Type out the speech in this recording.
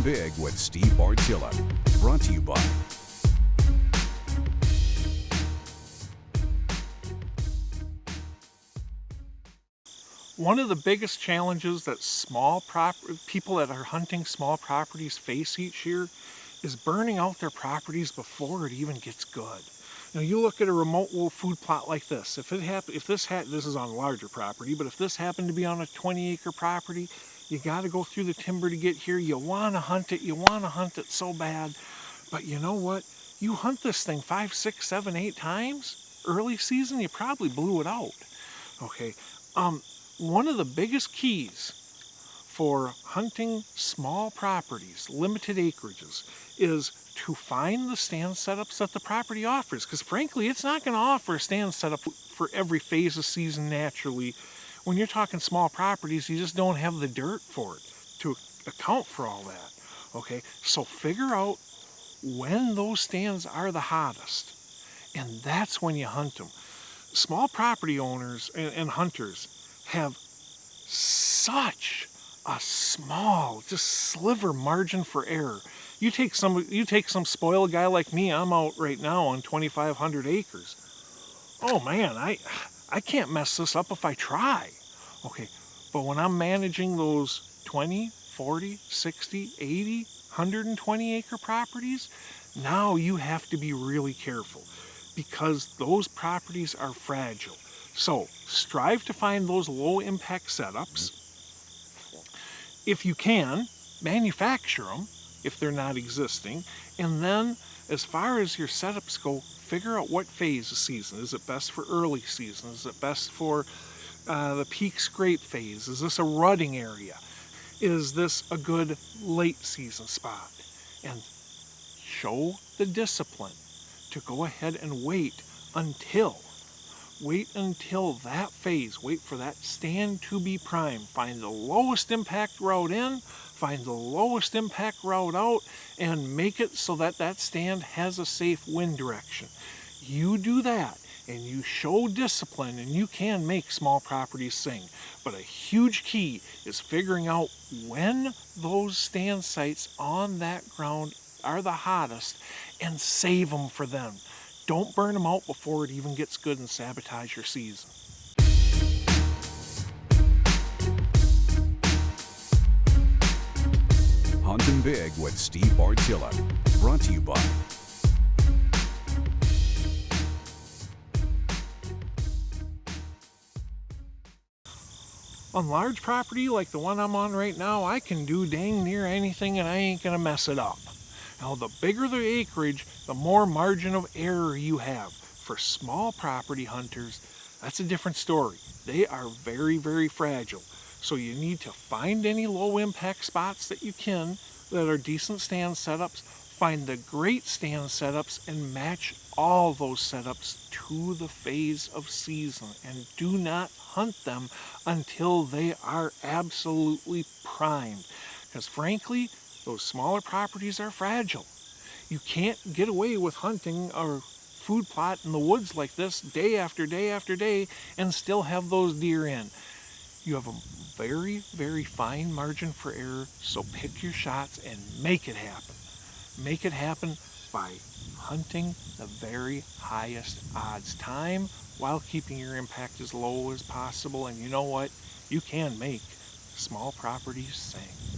Big with Steve Bartilla. Brought to you by one of the biggest challenges that people that are hunting small properties face each year is burning out their properties before it even gets good. Now you look at a remote food plot like this. This is on a larger property, but if this happened to be on a 20-acre property, you got to go through the timber to get here. You want to hunt it. You want to hunt it so bad, but you know what? You hunt this thing 5, 6, 7, 8 times early season, you probably blew it out. Okay. One of the biggest keys for hunting small properties, limited acreages, is to find the stand setups that the property offers. Because frankly, it's not going to offer a stand setup for every phase of season naturally. When you're talking small properties, you just don't have the dirt for it to account for all that. Okay, so figure out when those stands are the hottest, and that's when you hunt them. Small property owners and hunters have such a small, just sliver margin for error. You take some spoiled guy like me. I'm out right now on 2,500 acres. Oh man, I can't mess this up if I try. Okay, but when I'm managing those 20, 40, 60, 80, 120 acre properties, now you have to be really careful because those properties are fragile. So strive to find those low impact setups. If you can, manufacture them if they're not existing. And then as far as your setups go, figure out what phase of season. Is it best for early season? Is it best for the peak scrape phase? Is this a rutting area? Is this a good late season spot? And show the discipline to go ahead and wait until that phase. Wait for that stand to be primed. Find the lowest impact route in, find the lowest impact route out, and make it so that that stand has a safe wind direction. You do that and you show discipline, and you can make small properties sing. But a huge key is figuring out when those stand sites on that ground are the hottest and save them for them. Don't burn them out before it even gets good and sabotage your season. Hunting Big with Steve Bartilla. Brought to you by on large property like the one I'm on right now, I can do dang near anything and I ain't gonna mess it up. Now, the bigger the acreage, the more margin of error you have. For small property hunters, that's a different story. They are very, very fragile. So you need to find any low impact spots that you can that are decent stand setups, find the great stand setups, and match all those setups to the phase of season. And do not hunt them until they are absolutely primed. Because frankly, those smaller properties are fragile. You can't get away with hunting a food plot in the woods like this day after day after day and still have those deer in. You have a very, very fine margin for error, so pick your shots and make it happen. Make it happen by hunting the very highest odds time while keeping your impact as low as possible. And you know what? You can make small properties sing.